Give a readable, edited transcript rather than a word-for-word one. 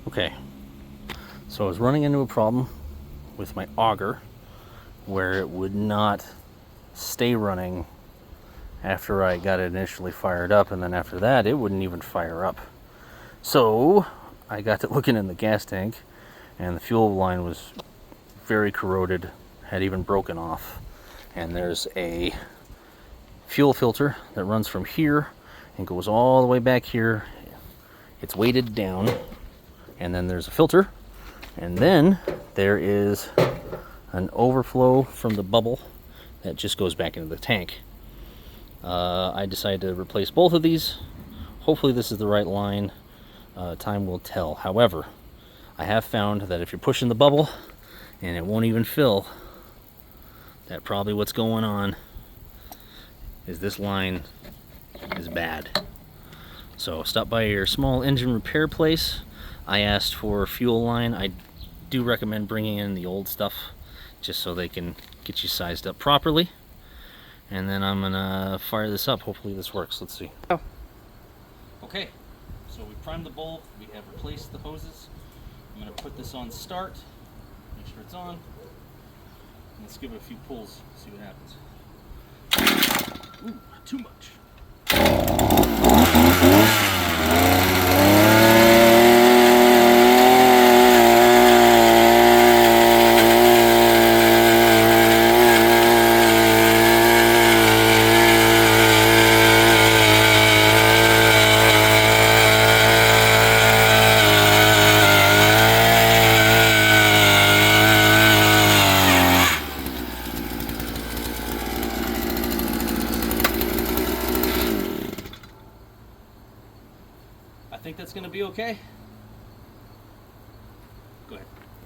Okay, so I was running into a problem with my auger where it would not stay running after I got it initially fired up, and then after that it wouldn't even fire up. So I got to looking in the gas tank, and the fuel line was very corroded, had even broken off. And there's a fuel filter that runs from here and goes all the way back here. It's weighted down, and then there's a filter, and then there is an overflow from the bubble that just goes back into the tank. I decided to replace both of these. Hopefully this is the right line. Time will tell. However, I have found that if you're pushing the bubble and it won't even fill, that probably what's going on is this line is bad. So stop by your small engine repair place. I asked for fuel line. I do recommend bringing in the old stuff just so they can get you sized up properly. And then I'm gonna fire this up. Hopefully this works. Let's see. Oh. Okay, so we primed the bulb. We have replaced the hoses. I'm gonna put this on start. Make sure it's on. Let's give it a few pulls, see what happens. Ooh, too much. I think that's going to be okay. Go ahead.